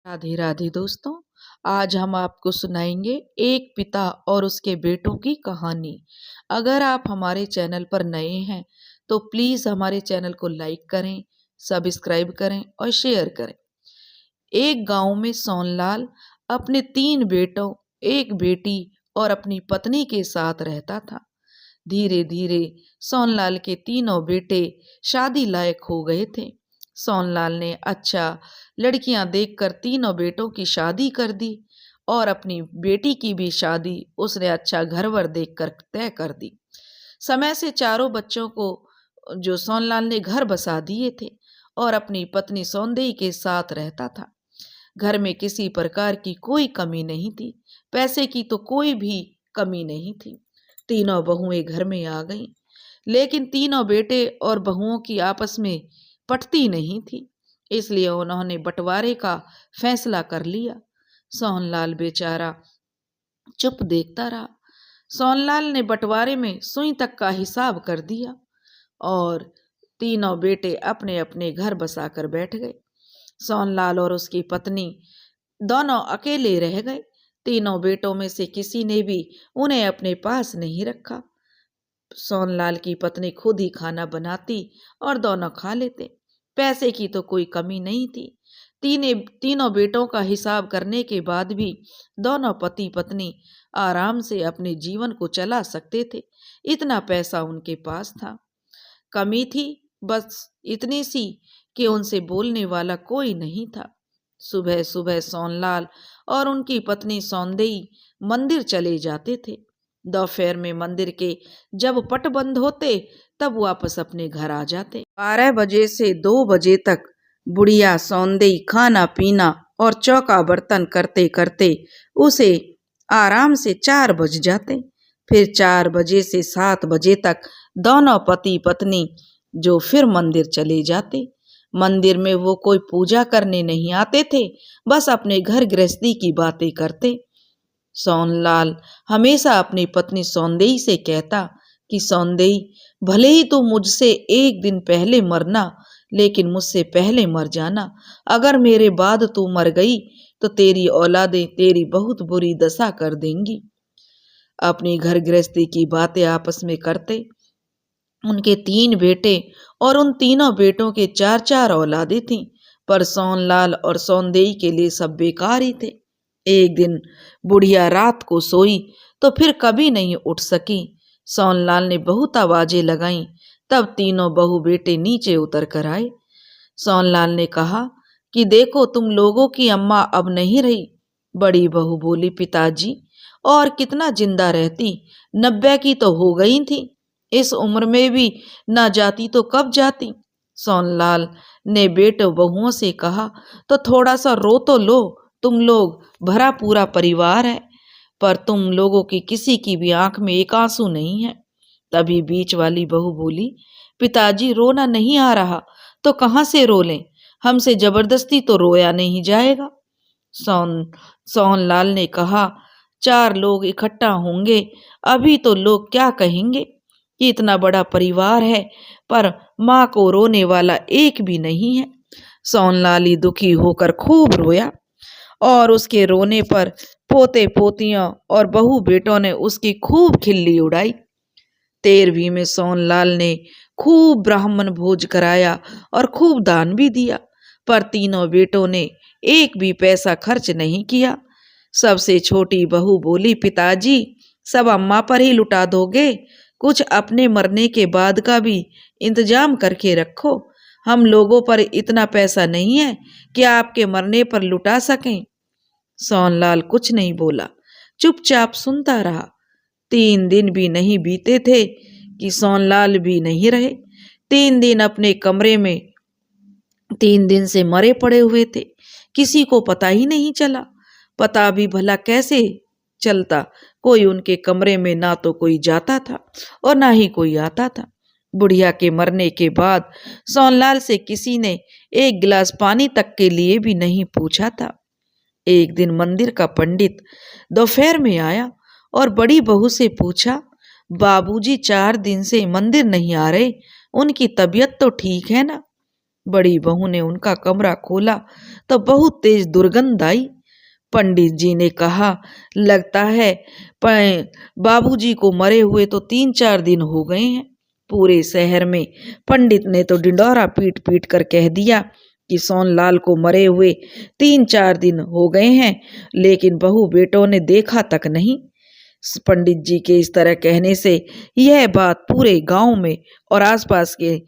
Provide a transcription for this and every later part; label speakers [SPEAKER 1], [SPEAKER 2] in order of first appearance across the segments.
[SPEAKER 1] राधे राधे दोस्तों। आज हम आपको सुनाएंगे एक पिता और उसके बेटों की कहानी। अगर आप हमारे चैनल पर नए हैं तो प्लीज हमारे चैनल को लाइक करें, सब्सक्राइब करें और शेयर करें। एक गांव में सोनलाल अपने 3 बेटों, एक बेटी और अपनी पत्नी के साथ रहता था। धीरे धीरे सोनलाल के तीनों बेटे शादी लायक हो गए थे। सोनलाल ने अच्छा लड़कियां देखकर तीनों बेटों की शादी कर दी और अपनी बेटी की भी शादी उसने अच्छा घरवर देखकर तय कर दी। समय से चारों बच्चों को जो सोनलाल ने घर बसा दिए थे और अपनी पत्नी सौंदई के साथ रहता था। घर में किसी प्रकार की कोई कमी नहीं थी, पैसे की तो कोई भी कमी नहीं थी। तीनों बहुएं घर में आ गईं, लेकिन तीनों बेटे और बहुओं की आपस में पटती नहीं थी, इसलिए उन्होंने बंटवारे का फैसला कर लिया। सोहनलाल बेचारा चुप देखता रहा। सोहनलाल ने बंटवारे में सुई तक का हिसाब कर दिया और तीनों बेटे अपने अपने घर बसाकर बैठ गए। सोहनलाल और उसकी पत्नी दोनों अकेले रह गए। तीनों बेटों में से किसी ने भी उन्हें अपने पास नहीं रखा। सोहनलाल की पत्नी खुद ही खाना बनाती और दोनों खा लेते। पैसे की तो कोई कमी नहीं थी। तीनों बेटों का हिसाब करने के बाद भी दोनों पति पत्नी आराम से अपने जीवन को चला सकते थे। इतना पैसा उनके पास था। कमी थी बस इतनी सी कि उनसे बोलने वाला कोई नहीं था। सुबह सुबह सोहनलाल और उनकी पत्नी सौंदई मंदिर चले जाते थे। दोपहर में मंदिर के जब पट बंद होते तब वापस अपने घर आ जाते। 12 बजे से 2 बजे तक बुढ़िया सौंदई खाना पीना और चौका बर्तन करते करते उसे आराम से 4 बज जाते। फिर 4 बजे से 7 बजे तक दोनों पति पत्नी जो फिर मंदिर चले जाते। मंदिर में वो कोई पूजा करने नहीं आते थे, बस अपने घर गृहस्थी की बातें करते। सोहनलाल हमेशा अपनी पत्नी सौंदई से कहता कि सौंदई, भले ही तू मुझसे एक दिन पहले मरना, लेकिन मुझसे पहले मर जाना। अगर मेरे बाद तू मर गई तो तेरी औलादें तेरी बहुत बुरी दशा कर देंगी। अपनी घर गृहस्थी की बातें आपस में करते। उनके 3 बेटे और उन तीनों बेटों के 4-4 औलादें थीं, पर सोहनलाल और सौंदई के लिए सब बेकार ही थे। एक दिन बुढ़िया रात को सोई तो फिर कभी नहीं उठ सकी। सोहनलाल ने बहुत आवाजें लगाईं, तब तीनों बहू बेटे नीचे उतर कर आए। सोहनलाल ने कहा कि देखो, तुम लोगों की अम्मा अब नहीं रही। बड़ी बहू बोली, पिताजी और कितना जिंदा रहती, 90 की तो हो गई थी। इस उम्र में भी ना जाती तो कब जाती। सोहनलाल ने बेटो बहुओं से कहा, तो थोड़ा सा रो तो लो, तुम लोग भरा पूरा परिवार है। पर तुम लोगों की किसी की भी आंख में एक आंसू नहीं है। तभी बीच वाली बहू बोली, पिताजी रोना नहीं आ रहा तो कहां से रो लें, हमसे जबरदस्ती तो रोया नहीं जाएगा। सोहनलाल ने कहा, 4 लोग इकट्ठा होंगे, अभी तो लोग क्या कहेंगे कि इतना बड़ा परिवार है पर माँ को रोने वाला एक भी नहीं है। सोहनलाल ही दुखी होकर खूब रोया और उसके रोने पर पोते पोतियों और बहू बेटों ने उसकी खूब खिल्ली उड़ाई। 13वीं में सोहनलाल ने खूब ब्राह्मण भोज कराया और खूब दान भी दिया, पर तीनों बेटों ने एक भी पैसा खर्च नहीं किया। सबसे छोटी बहू बोली, पिताजी सब अम्मा पर ही लुटा दोगे, कुछ अपने मरने के बाद का भी इंतजाम करके रखो। हम लोगों पर इतना पैसा नहीं है कि आपके मरने पर लुटा सकें। सोहनलाल कुछ नहीं बोला, चुपचाप सुनता रहा। 3 दिन भी नहीं बीते थे कि सोहनलाल भी नहीं रहे। 3 दिन अपने कमरे में 3 दिन से मरे पड़े हुए थे। किसी को पता ही नहीं चला। पता भी भला कैसे चलता, कोई उनके कमरे में ना तो कोई जाता था और ना ही कोई आता था। बुढ़िया के मरने के बाद सोहनलाल से किसी ने एक गिलास पानी तक के लिए भी नहीं पूछा था। एक दिन मंदिर का पंडित दोपहर में आया और बड़ी बहू से पूछा, बाबूजी 4 दिन से मंदिर नहीं आ रहे, उनकी तबीयत तो ठीक है ना। बड़ी बहू ने उनका कमरा खोला तो बहुत तेज दुर्गंध आई। पंडित जी ने कहा, लगता है बाबूजी को मरे हुए तो 3-4 दिन हो गए हैं। पूरे शहर में पंडित ने तो डिंडोरा पीट पीट कर कह दिया कि सोनलाल को मरे हुए 3-4 दिन हो गए हैं, लेकिन बहू बेटों ने देखा तक नहीं। पंडित जी के इस तरह कहने से यह बात पूरे गांव में और आसपास के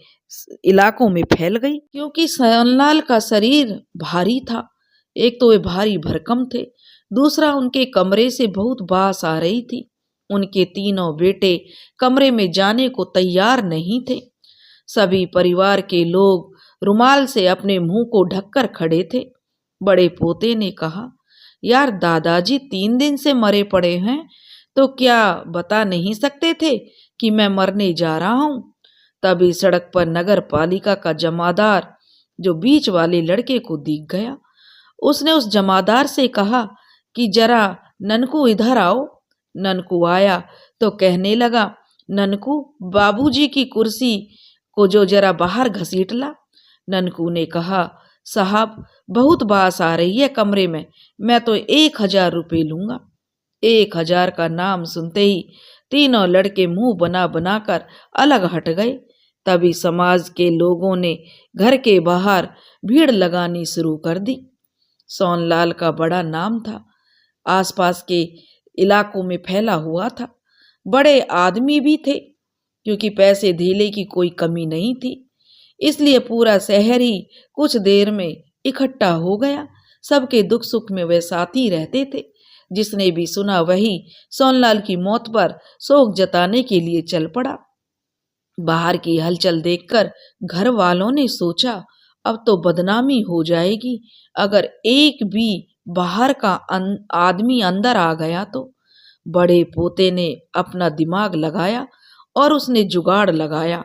[SPEAKER 1] इलाकों में फैल गई, क्योंकि सोनलाल का शरीर भारी था। एक तो वे भारी भरकम थे, दूसरा उनके कमरे से बहुत बास आ रही थी। उनके तीनों बेटे कमरे में जाने को तैयार नहीं थे। सभी परिवार के लोग रुमाल से अपने मुंह को ढककर खड़े थे। बड़े पोते ने कहा, यार दादाजी 3 दिन से मरे पड़े हैं, तो क्या बता नहीं सकते थे कि मैं मरने जा रहा हूं? तभी सड़क पर नगर पालिका का जमादार जो बीच वाले लड़के को दिख गया। उसने उस जमादार से कहा कि जरा ननकू इधर आओ। ननकू आया तो कहने लगा, ननकू बाबूजी की कुर्सी को जो जरा बाहर घसीट ला। ननकू ने कहा, साहब बहुत बास आ रही है कमरे में, मैं तो 1000 रुपये लूंगा। 1000 का नाम सुनते ही तीनों लड़के मुंह बना बनाकर अलग हट गए। तभी समाज के लोगों ने घर के बाहर भीड़ लगानी शुरू कर दी। सोनलाल का बड़ा नाम था, आसपास के इलाकों में फैला हुआ था। बड़े आदमी भी थे, क्योंकि पैसे धीले की कोई कमी नहीं थी। इसलिए पूरा शहर ही कुछ देर में इकट्ठा हो गया। सबके दुख सुख में वे साथी रहते थे। जिसने भी सुना वही सोनलाल की मौत पर शोक जताने के लिए चल पड़ा। बाहर की हलचल देखकर घर वालों ने सोचा, अब तो बदनामी हो जाएगी। अगर एक भी बाहर का आदमी अंदर आ गया तो। बड़े पोते ने अपना दिमाग लगाया और उसने जुगाड़ लगाया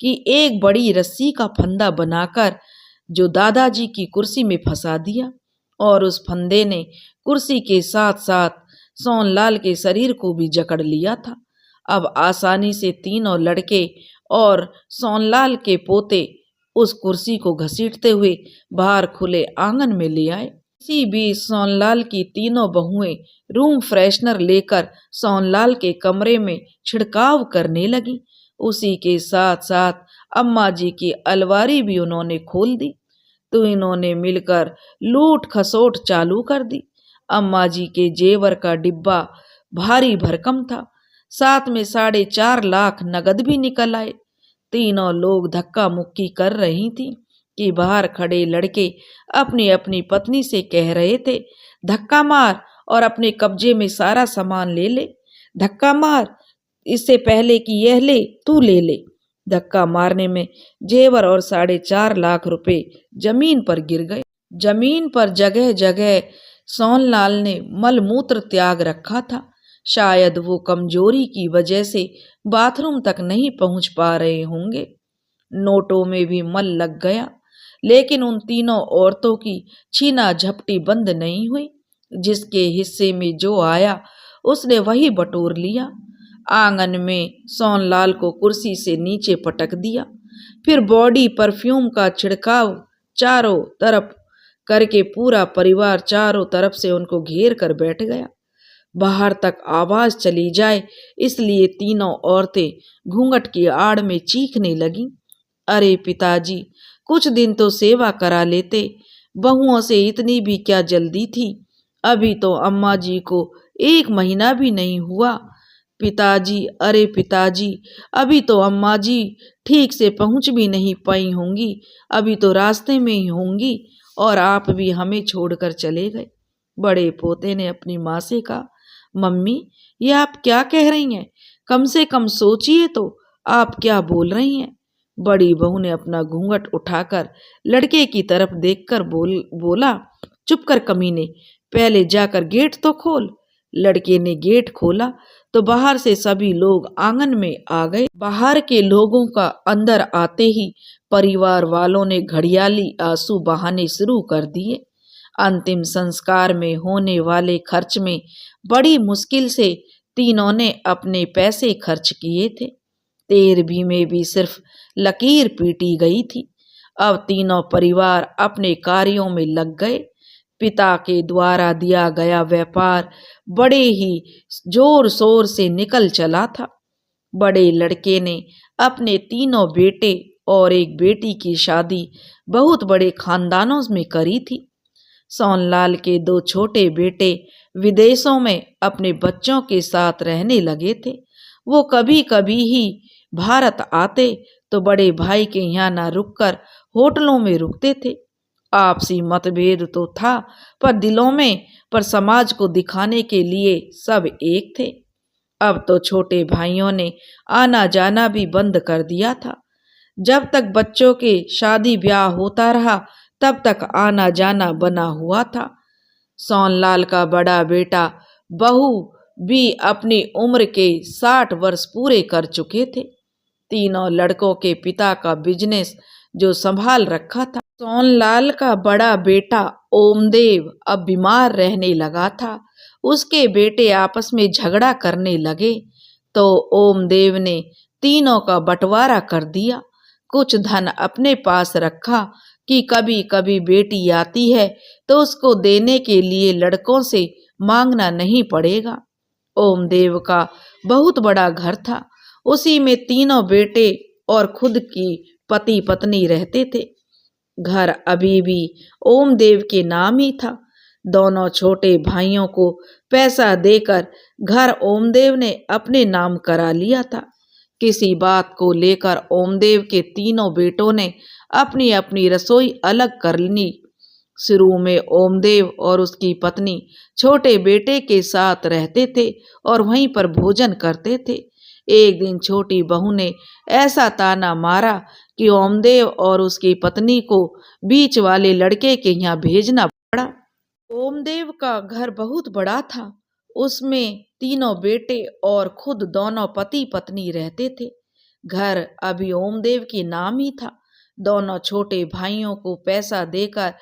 [SPEAKER 1] कि एक बड़ी रस्सी का फंदा बनाकर जो दादाजी की कुर्सी में फंसा दिया, और उस फंदे ने कुर्सी के साथ साथ सोनलाल के शरीर को भी जकड़ लिया था। अब आसानी से तीनों लड़के और सोनलाल के पोते उस कुर्सी को घसीटते हुए बाहर खुले आंगन में ले आए। इसी बीच सोनलाल की तीनों बहुएं रूम फ्रेशनर लेकर सोनलाल के कमरे में छिड़काव करने लगी। उसी के साथ साथ अम्मा जी की अलमारी भी उन्होंने खोल दी। तो इन्होंने मिलकर लूट खसोट चालू कर दी। अम्मा जी के जेवर का डिब्बा भारी भरकम था, साथ में 4.5 लाख नगद भी निकल आए। तीनों लोग धक्का मुक्की कर रही थी कि बाहर खड़े लड़के अपनी अपनी पत्नी से कह रहे थे, धक्का मार और अपने कब्जे में सारा सामान ले ले, धक्का मार, इससे पहले कि यह ले तू ले ले। धक्का मारने में जेवर और 4.5 लाख रुपए जमीन पर गिर गए। जमीन पर जगह जगह सोनलाल ने मलमूत्र त्याग रखा था। शायद वो कमजोरी की वजह से बाथरूम तक नहीं पहुंच पा रहे होंगे। नोटों में भी मल लग गया, लेकिन उन तीनों औरतों की छीना झपटी बंद नहीं हुई। जिसके हिस्से में जो आया उसने वही बटोर लिया। आंगन में सोनलाल को कुर्सी से नीचे पटक दिया, फिर बॉडी परफ्यूम का छिड़काव चारों तरफ करके पूरा परिवार चारों तरफ से उनको घेर कर बैठ गया। बाहर तक आवाज चली जाए इसलिए तीनों औरतें घूंघट की आड़ में चीखने लगीं, अरे पिताजी, कुछ दिन तो सेवा करा लेते, बहुओं से इतनी भी क्या जल्दी थी। अभी तो अम्मा जी को 1 महीना भी नहीं हुआ। पिताजी, अरे पिताजी, अभी तो अम्मा जी ठीक से पहुंच भी नहीं पाई होंगी, अभी तो रास्ते में ही होंगी, और आप भी हमें छोड़कर चले गए। बड़े पोते ने अपनी माँ से कहा, मम्मी, ये आप क्या कह रही हैं? कम से कम सोचिए तो, आप क्या बोल रही हैं? बड़ी बहू ने अपना घूंघट उठाकर लड़के की तरफ देखकर बोला, चुप कर कमीने, पहले जाकर गेट तो खोल। लड़के ने गेट खोला तो बाहर से सभी लोग आंगन में आ गए। बाहर के लोगों का अंदर आते ही परिवार वालों ने घड़ियाली आंसू बहाने शुरू कर दिए। अंतिम संस्कार में होने वाले खर्च में बड़ी मुश्किल से तीनों ने अपने पैसे खर्च किए थे। 13वीं में भी सिर्फ लकीर पीटी गई थी। अब तीनों परिवार अपने कार्यों में लग गए। पिता के द्वारा दिया गया व्यापार बड़े ही जोर शोर से निकल चला था। बड़े लड़के ने अपने तीनों बेटे और एक बेटी की शादी बहुत बड़े खानदानों में करी थी। सोनलाल के दो छोटे बेटे विदेशों में अपने बच्चों के साथ रहने लगे थे। वो कभी कभी ही भारत आते तो बड़े भाई के यहाँ ना रुककर होटलों में रुकते थे। आपसी मतभेद तो था पर दिलों में, पर समाज को दिखाने के लिए सब एक थे। अब तो छोटे भाइयों ने आना जाना भी बंद कर दिया था। जब तक बच्चों के शादी ब्याह होता रहा तब तक आना जाना बना हुआ था। सोनलाल का बड़ा बेटा बहू भी अपनी उम्र के 60 वर्ष पूरे कर चुके थे। तीनों लड़कों के पिता का बिजनेस जो संभाल रखा था। सोनलाल का बड़ा बेटा ओमदेव अब बीमार रहने लगा था। उसके बेटे आपस में झगड़ा करने लगे तो ओमदेव ने तीनों का बंटवारा कर दिया। कुछ धन अपने पास रखा कि कभी कभी बेटी आती है तो उसको देने के लिए लड़कों से मांगना नहीं पड़ेगा। ओमदेव का बहुत बड़ा घर था। उसी में तीनों बेटे और खुद की पति पत्नी रहते थे। घर अभी भी ओमदेव के नाम ही था। दोनों छोटे भाइयों को पैसा देकर घर ओमदेव ने अपने नाम करा लिया था। किसी बात को लेकर ओमदेव के तीनों बेटों ने अपनी अपनी रसोई अलग कर ली। शुरू में ओमदेव और उसकी पत्नी छोटे बेटे के साथ रहते थे और वहीं पर भोजन करते थे। एक दिन छोटी बहू ने ऐसा ताना मारा कि ओमदेव और उसकी पत्नी को बीच वाले लड़के के यहाँ भेजना पड़ा। ओमदेव का घर बहुत बड़ा था। उसमें तीनों बेटे और खुद दोनों पति पत्नी रहते थे। घर अभी ओमदेव के नाम ही था। दोनों छोटे भाइयों को पैसा देकर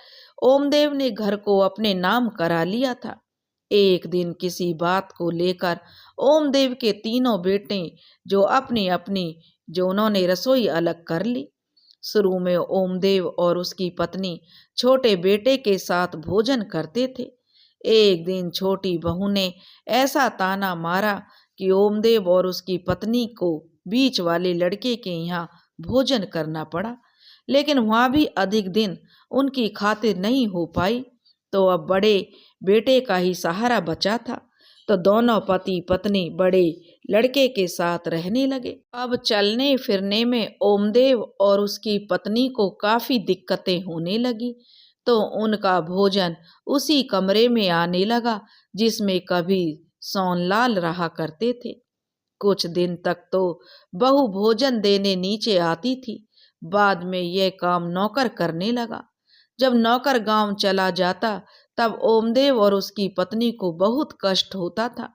[SPEAKER 1] ओमदेव ने घर को अपने नाम करा लिया था। एक दिन किसी बात को लेकर ओमदेव के तीनों बेटे जो उन्होंने रसोई अलग कर ली। शुरू में ओमदेव और उसकी पत्नी छोटे बेटे के साथ भोजन करते थे। एक दिन छोटी बहू ने ऐसा ताना मारा कि ओमदेव और उसकी पत्नी को बीच वाले लड़के के यहाँ भोजन करना पड़ा, लेकिन वहाँ भी अधिक दिन उनकी खातिर नहीं हो पाई। तो अब बड़े बेटे का ही सहारा बचा था, तो दोनों पति पत्नी बड़े लड़के के साथ रहने लगे। अब चलने फिरने में ओमदेव और उसकी पत्नी को काफी दिक्कतें होने लगी, तो उनका भोजन उसी कमरे में आने लगा जिसमें कभी सोनलाल रहा करते थे। कुछ दिन तक तो बहू भोजन देने नीचे आती थी। बाद में यह काम नौकर करने लगा। जब नौकर गांव चला जाता तब ओमदेव और उसकी पत्नी को बहुत कष्ट होता था।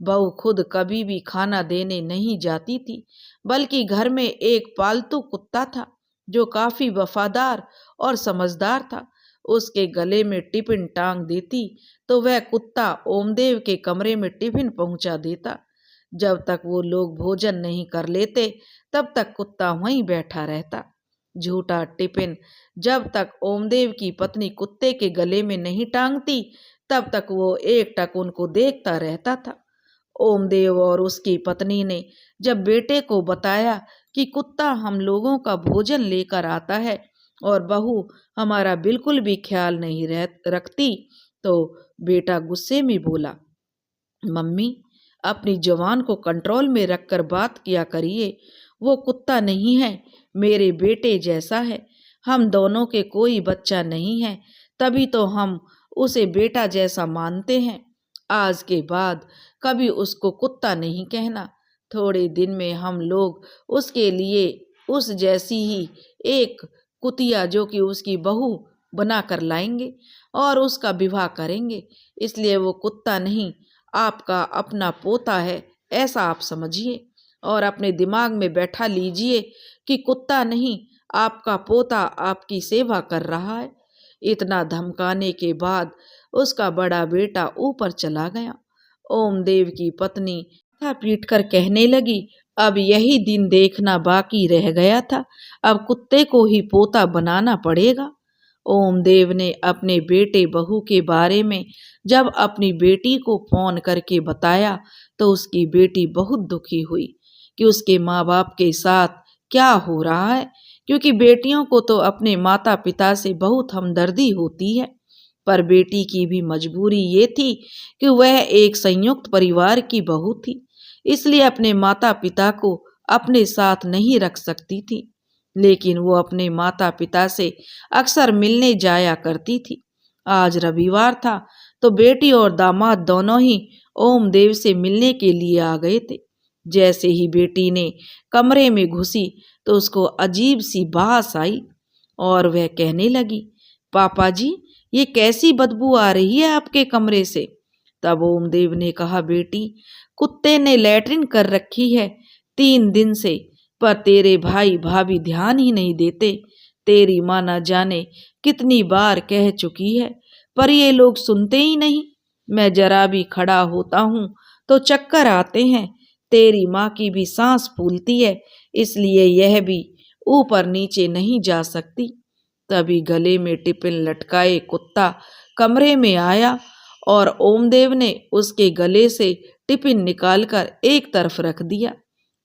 [SPEAKER 1] बहू खुद कभी भी खाना देने नहीं जाती थी, बल्कि घर में एक पालतू कुत्ता था जो काफी वफादार और समझदार था। उसके गले में टिफिन टांग देती तो वह कुत्ता ओमदेव के कमरे में टिफिन पहुंचा देता। जब तक वो लोग भोजन नहीं कर लेते तब तक कुत्ता वहीं बैठा रहता। झूठा टिफिन जब तक ओमदेव की पत्नी कुत्ते के गले में नहीं टांगती तब तक वो एकटक उनको देखता रहता था। ओमदेव और उसकी पत्नी ने जब बेटे को बताया कि कुत्ता हम लोगों का भोजन लेकर आता है और बहू हमारा बिल्कुल भी ख्याल नहीं रखती, तो बेटा गुस्से में बोला, मम्मी अपनी जुबान को कंट्रोल में रखकर बात किया करिए। वो कुत्ता नहीं है, मेरे बेटे जैसा है। हम दोनों के कोई बच्चा नहीं है, तभी तो हम उसे बेटा जैसा मानते हैं। आज के बाद कभी उसको कुत्ता नहीं कहना। थोड़े दिन में हम लोग उसके लिए उस जैसी ही एक कुतिया जो कि उसकी बहू बना कर लाएंगे और उसका विवाह करेंगे। इसलिए वो कुत्ता नहीं, आपका अपना पोता है, ऐसा आप समझिए और अपने दिमाग में बैठा लीजिए कि कुत्ता नहीं, आपका पोता आपकी सेवा कर रहा है। इतना धमकाने के बाद उसका बड़ा बेटा ऊपर चला गया। ओमदेव की पत्नी था पीट कर कहने लगी, अब यही दिन देखना बाकी रह गया था। अब कुत्ते को ही पोता बनाना पड़ेगा। ओमदेव ने अपने बेटे बहू के बारे में जब अपनी बेटी को फोन करके बताया तो उसकी बेटी बहुत दुखी हुई कि उसके माँ बाप के साथ क्या हो रहा है, क्योंकि बेटियों को तो अपने माता पिता से बहुत हमदर्दी होती है। पर बेटी की भी मजबूरी ये थी कि वह एक संयुक्त परिवार की बहू थी, इसलिए अपने माता पिता को अपने साथ नहीं रख सकती थी। लेकिन वो अपने माता पिता से अक्सर मिलने जाया करती थी। आज रविवार था तो बेटी और दामाद दोनों ही ओमदेव से मिलने के लिए आ गए थे। जैसे ही बेटी ने कमरे में घुसी तो उसको अजीब सी बास आई और वह कहने लगी, पापा जी, ये कैसी बदबू आ रही है आपके कमरे से। तब ओमदेव ने कहा, बेटी, कुत्ते ने लैट्रिन कर रखी है 3 दिन से, पर तेरे भाई भाभी ध्यान ही नहीं देते। तेरी माँ न जाने कितनी बार कह चुकी है, पर ये लोग सुनते ही नहीं। मैं जरा भी खड़ा होता हूँ तो चक्कर आते हैं। तेरी माँ की भी सांस फूलती है, इसलिए यह भी ऊपर नीचे नहीं जा सकती। तभी गले में टिफिन लटकाए कुत्ता कमरे में आया और ओमदेव ने उसके गले से टिफिन निकालकर एक तरफ रख दिया।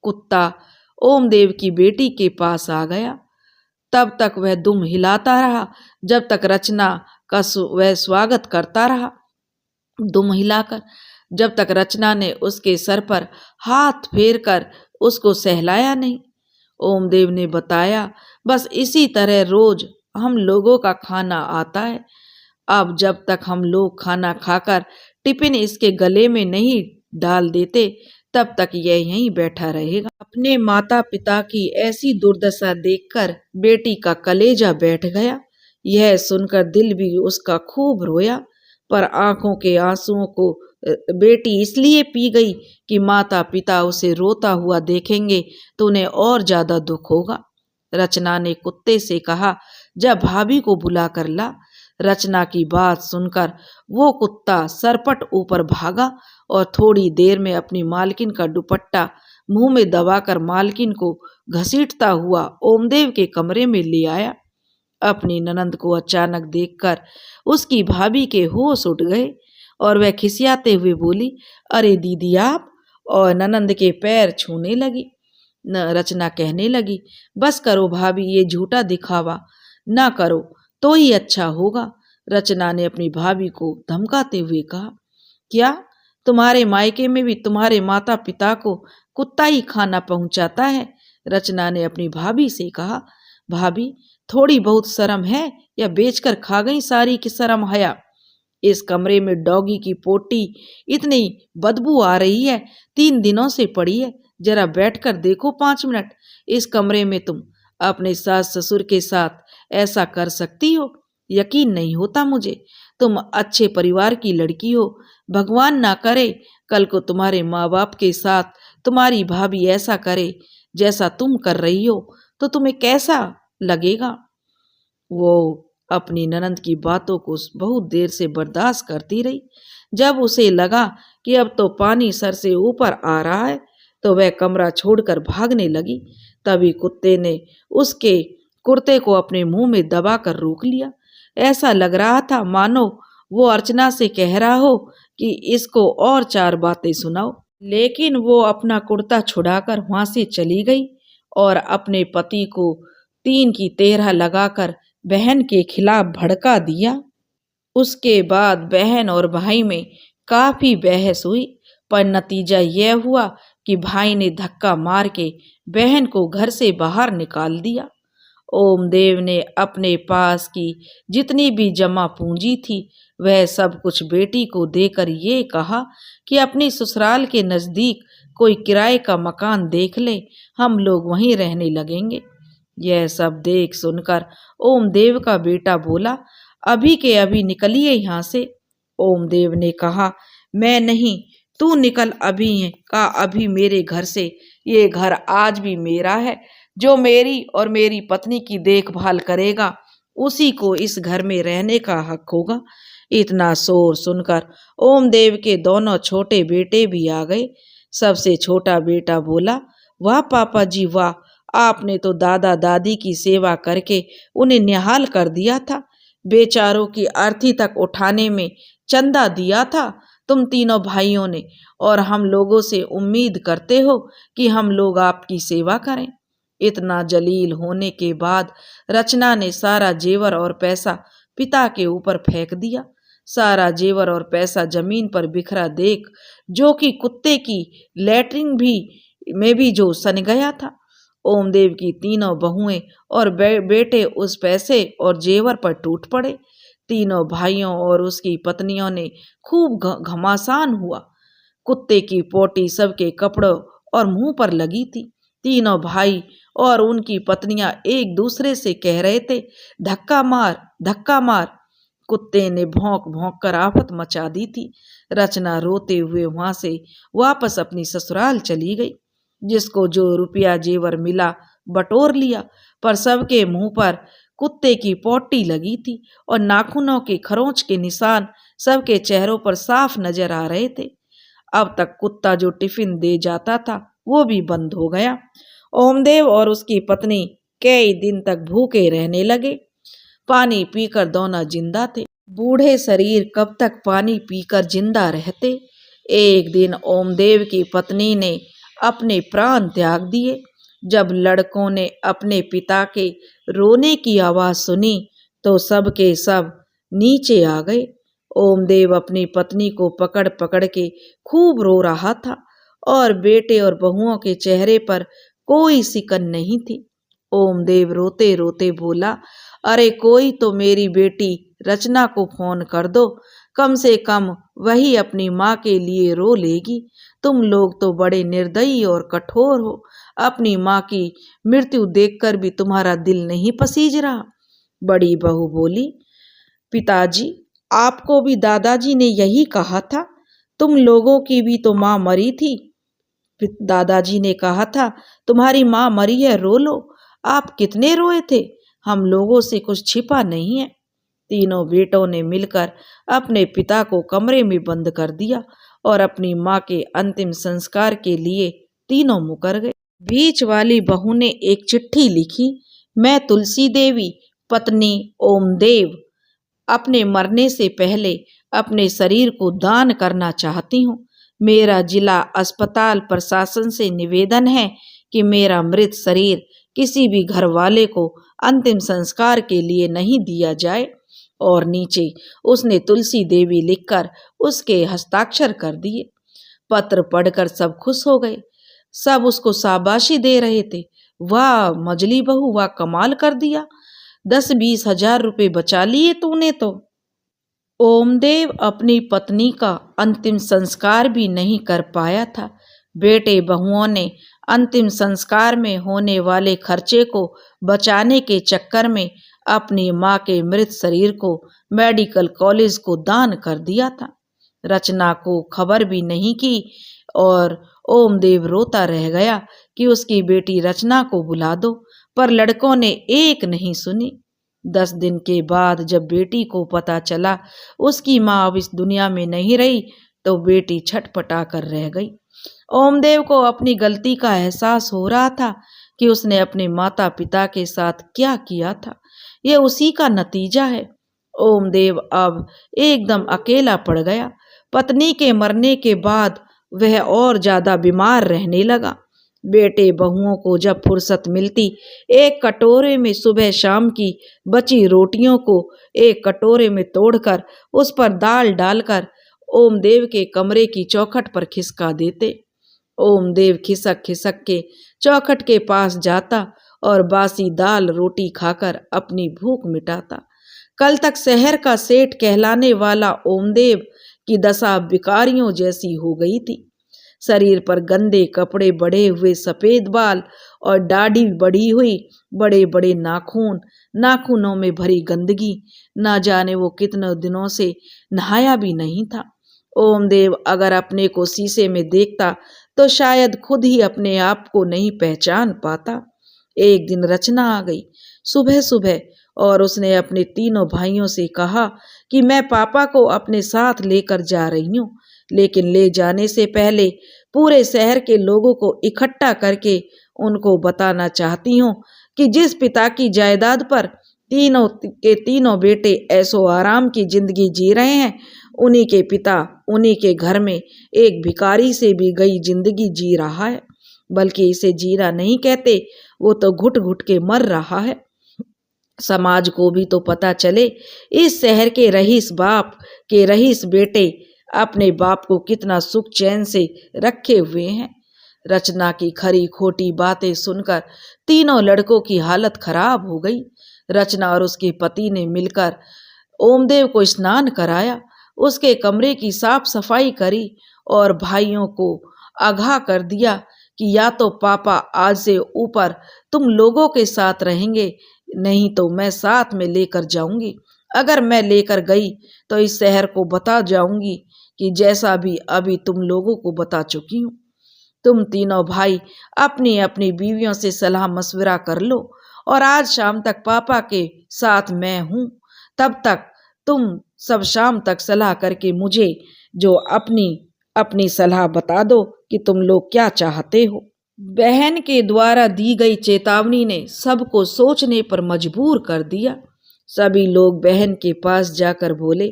[SPEAKER 1] कुत्ता ओमदेव की बेटी के पास आ गया। तब तक वह दुम हिलाता रहा जब तक रचना का वह स्वागत करता रहा। दुम हिलाकर जब तक रचना ने उसके सर पर हाथ फेर कर उसको सहलाया नहीं। ओमदेव ने बताया, बस इसी तरह रोज हम लोगों का खाना आता है। अब जब तक हम लोग खाना खाकर टिफिन इसके गले में नहीं डाल देते तब तक यह यहीं बैठा रहेगा। अपने माता पिता की ऐसी दुर्दशा देखकर बेटी का कलेजा बैठ गया। यह सुनकर दिल भी उसका खूब रोया, पर आंखों के आंसुओं को बेटी इसलिए पी गई कि माता पिता उसे रोता हुआ देखेंगे तो उन्हें और ज्यादा दुख होगा। रचना ने कुत्ते से कहा, जब भाभी को बुला कर ला। रचना की बात सुनकर वो कुत्ता सरपट ऊपर भागा और थोड़ी देर में अपनी मालकिन का दुपट्टा मुंह में दबाकर मालकिन को घसीटता हुआ ओमदेव के कमरे में ले आया। अपनी ननंद को अचानक देखकर उसकी भाभी के होश उड़ गए और वह खिसियाते हुए बोली, अरे दीदी आप, और ननंद के पैर छूने लगी। रचना कहने लगी, बस करो भाभी, ये झूठा दिखावा ना करो तो ही अच्छा होगा। रचना ने अपनी भाभी को धमकाते हुए कहा, क्या तुम्हारे मायके में भी तुम्हारे माता पिता को कुत्ता ही खाना पहुंचाता है? रचना ने अपनी भाभी से कहा, भाभी, थोड़ी बहुत शर्म है या बेचकर खा गई सारी की शर्म हया। इस कमरे में डॉगी की पोटी इतनी बदबू आ रही है, 3 दिनों से पड़ी है। जरा बैठकर देखो 5 मिनट। इस कमरे में तुम अपने सास ससुर के साथ ऐसा कर सकती हो? यकीन नहीं होता मुझे। तुम अच्छे परिवार की लड़की हो। भगवान ना करे कल को तुम्हारे माँ बाप के साथ तुम्हारी भाभी ऐसा करे जैसा तुम कर रही हो तो तुम्हें कैसा लगेगा। वो अपनी ननंद की बातों को बहुत देर से बर्दाश्त करती रही। जब उसे लगा कि अब तो पानी सर से ऊपर आ रहा है तो वह कमरा छोड़कर भागने लगी। तभी कुत्ते ने उसके कुर्ते को अपने मुंह में दबाकर रोक लिया। ऐसा लग रहा था मानो वो अर्चना से कह रहा हो कि इसको और 4 बातें सुनाओ। लेकिन वो अपना कुर्ता छुड़ाकर वहां से चली गई और अपने पति को 3 की तेरह लगाकर बहन के खिलाफ भड़का दिया। उसके बाद बहन और भाई में काफी बहस हुई, पर नतीजा यह हुआ कि भाई ने धक्का मार के बहन को घर से बाहर निकाल दिया। ओमदेव ने अपने पास की जितनी भी जमा पूंजी थी वह सब कुछ बेटी को देकर ये कहा कि अपनी ससुराल के नजदीक कोई किराए का मकान देख ले, हम लोग वहीं रहने लगेंगे। यह सब देख सुनकर ओमदेव का बेटा बोला, अभी के अभी निकलिए यहाँ से। ओमदेव ने कहा, मैं नहीं, तू निकल अभी का अभी मेरे घर से। ये घर आज भी मेरा है। जो मेरी और मेरी पत्नी की देखभाल करेगा उसी को इस घर में रहने का हक होगा। इतना शोर सुनकर ओमदेव के दोनों छोटे बेटे भी आ गए। सबसे छोटा बेटा बोला, वाह पापा जी वाह, आपने तो दादा दादी की सेवा करके उन्हें निहाल कर दिया था। बेचारों की अर्थी तक उठाने में चंदा दिया था तुम तीनों भाइयों ने, और हम लोगों से उम्मीद करते हो कि हम लोग आपकी सेवा करें। इतना जलील होने के बाद रचना ने सारा जेवर और पैसा पिता के ऊपर फेंक दिया। सारा जेवर और पैसा जमीन पर बिखरा देख, जो कि कुत्ते की लैट्रिन भी में भी जो सन गया था, ओमदेव की तीनों बहुएं और बेटे उस पैसे और जेवर पर टूट पड़े। तीनों भाइयों और उसकी पत्नियों ने खूब घमासान हुआ। कुत्ते की पोटी सबके कपड़ों और मुंह पर लगी थी। तीनों भाई और उनकी पत्नियां एक दूसरे से कह रहे थे, धक्का मार धक्का मार। कुत्ते ने भौंक भौंक कर आफत मचा दी थी। रचना रोते हुए वहां से वापस अपनी ससुराल चली गई। जिसको जो रुपया जेवर मिला बटोर लिया, पर सबके मुंह पर कुत्ते की पोटी लगी थी और नाखूनों के खरोंच के निशान सबके चेहरों पर साफ नजर आ रहे थे। अब तक कुत्ता जो टिफिन दे जाता था वो भी बंद हो गया। ओमदेव और उसकी पत्नी कई दिन तक भूखे रहने लगे। पानी पीकर दोनों जिंदा थे। बूढ़े शरीर कब तक पानी पीकर जिंदा रहते। एक दिन ओमदेव की पत्नी ने अपने प्राण त्याग दिए। जब लड़कों ने अपने पिता के रोने की आवाज सुनी तो सब के सब नीचे आ गए। ओमदेव अपनी पत्नी को पकड़ पकड़ के खूब रो रहा था और बेटे और बहुओं के चेहरे पर कोई सिकन नहीं थी। ओमदेव रोते रोते बोला, अरे कोई तो मेरी बेटी रचना को फोन कर दो, कम से कम वही अपनी माँ के लिए रो लेगी। तुम लोग तो बड़े निर्दयी और कठोर हो। अपनी माँ की मृत्यु देखकर भी तुम्हारा दिल नहीं पसीज रहा। बड़ी बहू बोली, पिताजी आपको भी दादाजी ने यही कहा था, तुम लोगों की भी तो माँ मरी थी। दादाजी ने कहा था तुम्हारी माँ मरी है, रो लो। आप कितने रोए थे, हम लोगों से कुछ छिपा नहीं है। तीनों बेटों ने मिलकर अपने पिता को कमरे में बंद कर दिया और अपनी माँ के अंतिम संस्कार के लिए तीनों मुकर गए। बीच वाली बहू ने एक चिट्ठी लिखी, मैं तुलसी देवी पत्नी ओमदेव अपने मरने से पहले अपने शरीर को दान करना चाहती हूँ। मेरा जिला अस्पताल प्रशासन से निवेदन है कि मेरा मृत शरीर किसी भी घर वाले को अंतिम संस्कार के लिए नहीं दिया जाए। और नीचे उसने तुलसी देवी लिखकर उसके हस्ताक्षर कर दिए। पत्र पढ़कर सब खुश हो गए। सब उसको शाबाशी दे रहे थे, वाह मजली बहू, वाह कमाल कर दिया, 10-20 हजार रुपए बचा लिए तूने तो। ओमदेव अपनी पत्नी का अंतिम संस्कार भी नहीं कर पाया था। बेटे बहुओं ने अंतिम संस्कार में होने वाले खर्चे को बचाने के चक्कर में अपनी माँ के मृत शरीर को मेडिकल कॉलेज को दान कर दिया था। रचना को खबर भी नहीं की और ओमदेव रोता रह गया कि उसकी बेटी रचना को बुला दो, पर लड़कों ने एक नहीं सुनी। 10 दिन के बाद जब बेटी को पता चला उसकी माँ अब इस दुनिया में नहीं रही तो बेटी छटपटा कर रह गई। ओमदेव को अपनी गलती का एहसास हो रहा था कि उसने अपने माता पिता के साथ क्या किया था। यह उसी का नतीजा है। ओमदेव अब एकदम अकेला पड़ गया। पत्नी के मरने के बाद वह और ज्यादा बीमार रहने लगा। बेटे बहुओं को जब फुर्सत मिलती एक कटोरे में सुबह शाम की बची रोटियों को एक कटोरे में तोड़कर उस पर दाल डालकर ओमदेव के कमरे की चौखट पर खिसका देते। ओमदेव खिसक खिसक के चौखट के पास जाता और बासी दाल रोटी खाकर अपनी भूख मिटाता। कल तक शहर का सेठ कहलाने वाला ओमदेव की दशा भिखारियों जैसी हो गई थी। शरीर पर गंदे कपड़े, बढ़े हुए सफेद बाल और दाढ़ी बढ़ी हुई, बड़े बड़े नाखून, नाखूनों में भरी गंदगी। ना जाने वो कितने दिनों से नहाया भी नहीं था। ओमदेव अगर अपने को शीशे में देखता तो शायद खुद ही अपने आप को नहीं पहचान पाता। एक दिन रचना आ गई सुबह सुबह और उसने अपने तीनों भाइयों से कहा कि मैं पापा को अपने साथ लेकर जा रही हूँ, लेकिन ले जाने से पहले पूरे शहर के लोगों को इकट्ठा करके उनको बताना चाहती हूँ कि जिस पिता की जायदाद पर तीनों के तीनों बेटे ऐसो आराम की जिंदगी जी रहे हैं, उन्हीं के पिता उन्हीं के घर में एक भिखारी से भी गई जिंदगी जी रहा है। बल्कि इसे जीना नहीं कहते, वो तो घुट घुट के मर रहा है। समाज को भी तो पता चले इस शहर के रईस बाप के रईस बेटे अपने बाप को कितना सुख चैन से रखे हुए हैं। रचना की खरी खोटी बातें सुनकर तीनों लड़कों की हालत खराब हो गई। रचना और उसके पति ने मिलकर ओमदेव को स्नान कराया, उसके कमरे की साफ सफाई करी और भाइयों को आगाह कर दिया कि या तो पापा आज से ऊपर तुम लोगों के साथ रहेंगे, नहीं तो मैं साथ में लेकर जाऊंगी। अगर मैं लेकर गई तो इस शहर को बता जाऊंगी कि जैसा भी अभी तुम लोगों को बता चुकी हूँ। तुम तीनों भाई अपनी अपनी बीवियों से सलाह मशविरा कर लो और आज शाम तक पापा के साथ मैं हूँ। तब तक तुम सब शाम तक सलाह करके मुझे जो अपनी अपनी सलाह बता दो कि तुम लोग क्या चाहते हो। बहन के द्वारा दी गई चेतावनी ने सबको सोचने पर मजबूर कर दिया। सभी लोग बहन के पास जाकर बोले,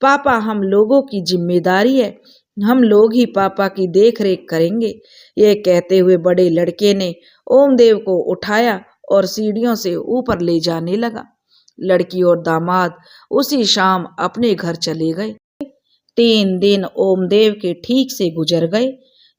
[SPEAKER 1] पापा हम लोगों की जिम्मेदारी है, हम लोग ही पापा की देख रेख करेंगे। ये कहते हुए बड़े लड़के ने ओमदेव को उठाया और सीढ़ियों से ऊपर ले जाने लगा। लड़की और दामाद उसी शाम अपने घर चले गए। 3 दिन ओमदेव के ठीक से गुजर गए।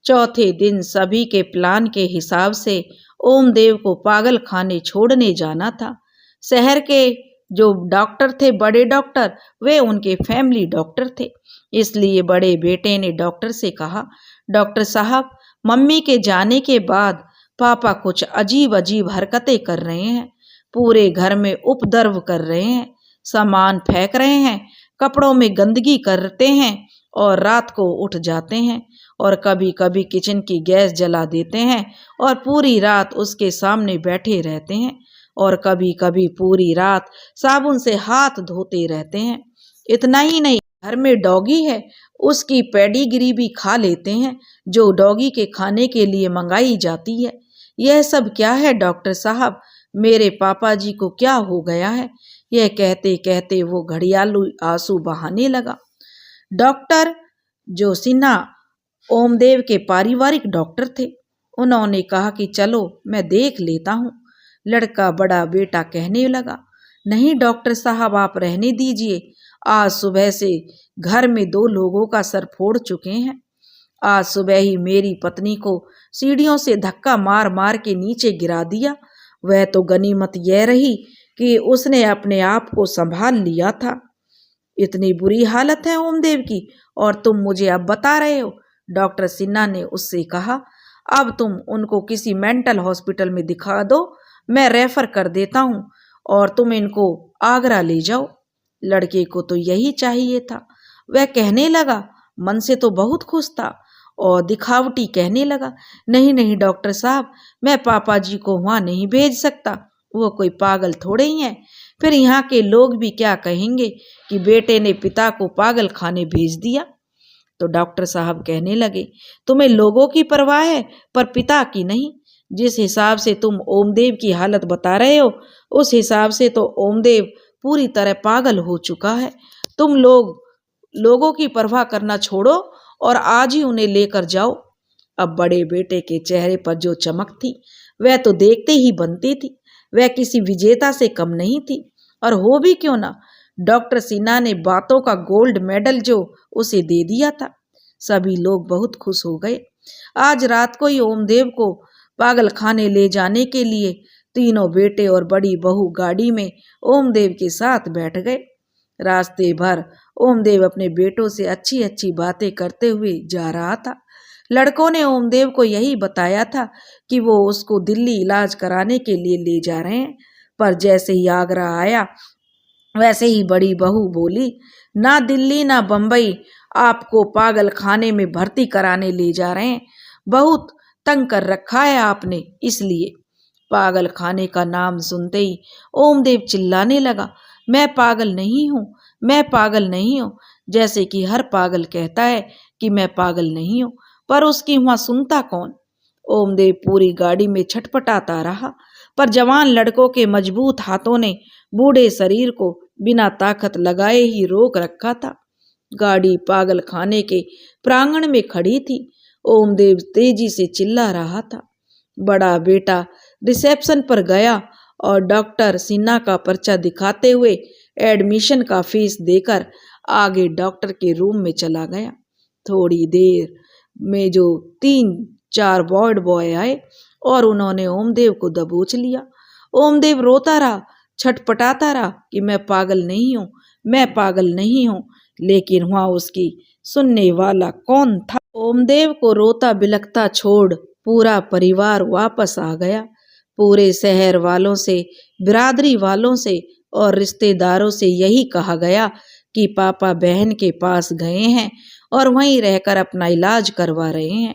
[SPEAKER 1] चौथे दिन सभी के प्लान के हिसाब से ओमदेव को पागल खाने छोड़ने जाना था। शहर के जो डॉक्टर थे, बड़े डॉक्टर, वे उनके फैमिली डॉक्टर थे। इसलिए बड़े बेटे ने डॉक्टर से कहा, डॉक्टर साहब मम्मी के जाने के बाद पापा कुछ अजीब अजीब हरकतें कर रहे हैं, पूरे घर में उपद्रव कर रहे हैं, सामान फेंक रहे हैं, कपड़ों में गंदगी करते हैं और रात को उठ जाते हैं और कभी कभी किचन की गैस जला देते हैं और पूरी रात उसके सामने बैठे रहते हैं और कभी कभी पूरी रात साबुन से हाथ धोते रहते हैं। इतना ही नहीं, घर में डॉगी है, उसकी पेडिग्री भी खा लेते हैं जो डॉगी के खाने के लिए मंगाई जाती है। यह सब क्या है डॉक्टर साहब, मेरे पापा जी को क्या हो गया है? यह कहते कहते वो घड़ियालू आंसू बहाने लगा। डॉक्टर जो सिन्हा ओमदेव के पारिवारिक डॉक्टर थे, उन्होंने कहा कि चलो मैं देख लेता हूँ। लड़का बड़ा बेटा कहने लगा, नहीं डॉक्टर साहब आप रहने दीजिए, आज सुबह से घर में 2 लोगों का सर फोड़ चुके हैं। आज सुबह ही मेरी पत्नी को सीढ़ियों से धक्का मार मार के नीचे गिरा दिया। वह तो गनीमत यह रही कि उसने अपने आप को संभाल लिया था। इतनी बुरी हालत है ओमदेव की और तुम मुझे अब बता रहे हो? डॉक्टर सिन्हा ने उससे कहा, अब तुम उनको किसी मेंटल हॉस्पिटल में दिखा दो, मैं रेफर कर देता हूँ और तुम इनको आगरा ले जाओ। लड़के को तो यही चाहिए था। वह कहने लगा, मन से तो बहुत खुश था और दिखावटी कहने लगा, नहीं नहीं डॉक्टर साहब, मैं पापा जी को वहाँ नहीं भेज सकता, वो कोई पागल थोड़े ही हैं। फिर यहाँ के लोग भी क्या कहेंगे कि बेटे ने पिता को पागल खाने भेज दिया। तो डॉक्टर साहब कहने लगे, तुम्हें लोगों की परवाह है पर पिता की नहीं। जिस हिसाब से तुम ओमदेव की हालत बता रहे हो, उस हिसाब से तो ओमदेव पूरी तरह पागल हो चुका है। तुम लोगों की परवाह करना छोड़ो और आज ही उन्हें लेकर जाओ। अब बड़े बेटे के चेहरे पर जो चमक थी वह तो देखते ही बनती थी। वह किसी विजेता से कम नहीं थी और हो भी क्यों ना, डॉक्टर सिन्हा ने बातों का गोल्ड मेडल जो उसे दे दिया था। सभी लोग बहुत खुश हो गए। आज रात को ही ओमदेव को पागल खाने ले जाने के लिए तीनों बेटे और बड़ी बहू गाड़ी में ओमदेव के साथ बैठ गए। रास्ते भर ओमदेव अपने बेटों से अच्छी अच्छी बातें करते हुए जा रहा था। लड़कों ने ओमदेव को यही बताया था कि वो उसको दिल्ली इलाज कराने के लिए ले जा रहे हैं, पर जैसे ही आगरा आया वैसे ही बड़ी बहू बोली, ना दिल्ली ना बम्बई, आपको पागल खाने में भर्ती कराने ले जा रहे हैं। बहुत तंग कर रखा है आपने, इसलिए। पागल खाने का नाम सुनते ही ओमदेव चिल्लाने लगा, मैं पागल नहीं हूँ, मैं पागल नहीं हूँ। जैसे कि हर पागल कहता है कि मैं पागल नहीं हूँ। पर उसकी वहां सुनता कौन। ओमदेव पूरी गाड़ी में छटपटाता रहा, पर जवान लड़कों के मजबूत हाथों ने बूढ़े शरीर को बिना ताकत लगाए ही रोक रखा था। गाड़ी पागल खाने के प्रांगण में खड़ी थी। ओमदेव तेजी से चिल्ला रहा था। बड़ा बेटा रिसेप्शन पर गया और डॉक्टर सिन्हा का पर्चा दिखाते हुए एडमिशन का फीस देकर आगे डॉक्टर के रूम में चला गया। थोड़ी देर में जो 3-4 वार्ड बॉय आए और उन्होंने ओमदेव को दबोच लिया। ओमदेव रोता रहा, छटपटाता रहा कि मैं पागल नहीं हूं, मैं पागल नहीं हूं, लेकिन वहां उसकी सुनने वाला कौन था। ओमदेव को रोता बिलखता छोड़ पूरा परिवार वापस आ गया। पूरे शहर वालों से, बिरादरी वालों से और रिश्तेदारों से यही कहा गया कि पापा बहन के पास गए हैं और वहीं रहकर अपना इलाज करवा रहे हैं।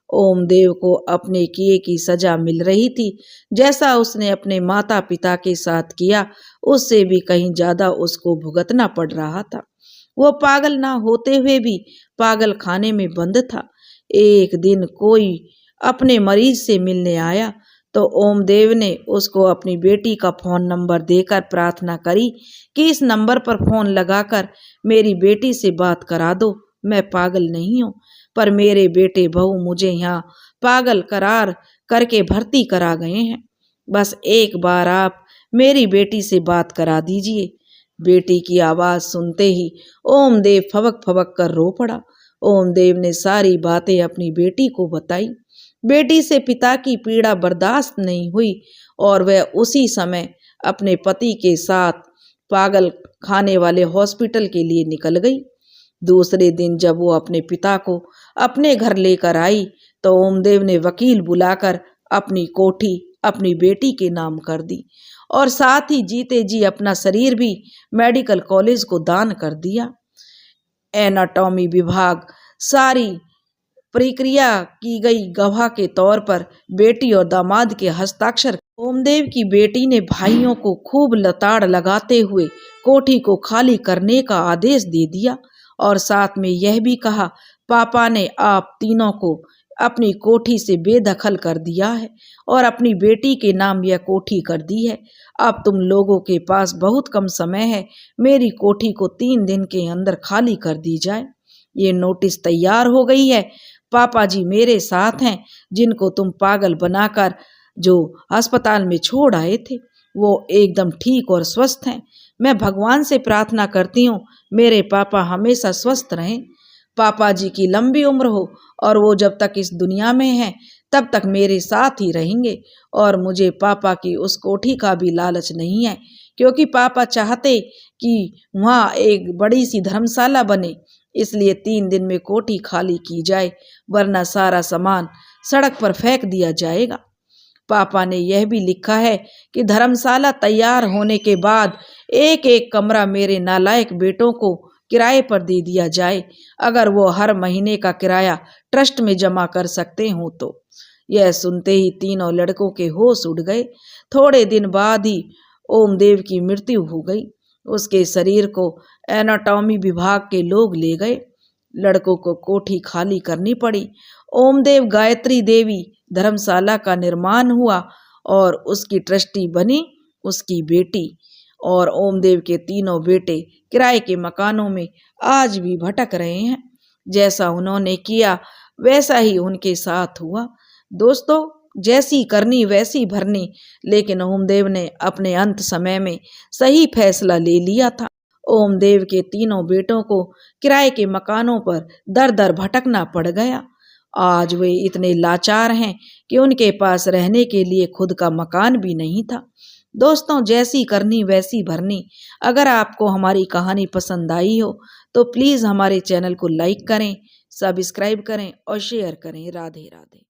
[SPEAKER 1] ओमदेव को अपने किए की सजा मिल रही थी। जैसा उसने अपने माता पिता के साथ किया, उससे भी कहीं ज्यादा उसको भुगतना पड़ रहा था। वो पागल ना होते हुए भी पागल खाने में बंद था। एक दिन कोई अपने मरीज से मिलने आया तो ओमदेव ने उसको अपनी बेटी का फोन नंबर देकर प्रार्थना करी कि इस नंबर पर फोन लगाकर मेरी बेटी से बात करा दो। मैं पागल नहीं हूँ, पर मेरे बेटे बहू मुझे यहाँ पागल करार करके भर्ती करा गए हैं। बस एक बार आप मेरी बेटी से बात करा दीजिए। बेटी की आवाज सुनते ही ओमदेव फबक फबक कर रो पड़ा। ओमदेव ने सारी बातें अपनी बेटी को बताई। बेटी से पिता की पीड़ा बर्दाश्त नहीं हुई और वह उसी समय अपने पति के साथ पागल खाने वाले हॉस्पिटल के लिए निकल गई। दूसरे दिन जब वो अपने पिता को अपने घर लेकर आई तो ओमदेव ने वकील बुलाकर अपनी कोठी अपनी बेटी के नाम कर दी और साथ ही जीते जी अपना शरीर भी मेडिकल कॉलेज को दान कर दिया। एनाटॉमी विभाग सारी प्रक्रिया की गई गवाह के तौर पर बेटी और दामाद के हस्ताक्षर। ओमदेव की बेटी ने भाइयों को खूब लताड़ लगाते हुए कोठी को खाली करने का आदेश दे दिया और साथ में यह भी कहा, पापा ने आप तीनों को अपनी कोठी से बेदखल कर दिया है और अपनी बेटी के नाम यह कोठी कर दी है। अब तुम लोगों के पास बहुत कम समय है, मेरी कोठी को 3 दिन के अंदर खाली कर दी जाए। ये नोटिस तैयार हो गई है। पापा जी मेरे साथ हैं, जिनको तुम पागल बनाकर जो अस्पताल में छोड़ आए थे वो एकदम ठीक और स्वस्थ हैं। मैं भगवान से प्रार्थना करती हूँ मेरे पापा हमेशा स्वस्थ रहें, पापा जी की लंबी उम्र हो और वो जब तक इस दुनिया में हैं तब तक मेरे साथ ही रहेंगे। और मुझे पापा की उस कोठी का भी लालच नहीं है, क्योंकि पापा चाहते कि वहाँ एक बड़ी सी धर्मशाला बने, इसलिए 3 दिन में कोठी खाली की जाए, वरना सारा सामान सड़क पर फेंक दिया जाएगा। पापा ने यह भी लिखा है कि धर्मशाला तैयार होने के बाद एक एक कमरा मेरे नालायक बेटों को किराए पर दे दिया जाए, अगर वो हर महीने का किराया ट्रस्ट में जमा कर सकते हो तो। यह सुनते ही तीनों लड़कों के होश उड़ गए। थोड़े दिन बाद ही ओमदेव की मृत्यु हो गई। उसके शरीर को एनाटॉमी विभाग के लोग ले गए। लड़कों को कोठी खाली करनी पड़ी। ओमदेव गायत्री देवी धर्मशाला का निर्माण हुआ और उसकी ट्रस्टी बनी उसकी बेटी, और ओमदेव के तीनों बेटे किराए के मकानों में आज भी भटक रहे हैं। जैसा उन्होंने किया वैसा ही उनके साथ हुआ। दोस्तों, जैसी करनी वैसी भरनी, लेकिन ओमदेव ने अपने अंत समय में सही फैसला ले लिया था। ओमदेव के तीनों बेटों को किराए के मकानों पर दर दर भटकना पड़ गया। आज वे इतने लाचार हैं कि उनके पास रहने के लिए खुद का मकान भी नहीं था। दोस्तों, जैसी करनी वैसी भरनी। अगर आपको हमारी कहानी पसंद आई हो तो प्लीज़ हमारे चैनल को लाइक करें, सब्सक्राइब करें और शेयर करें। राधे राधे।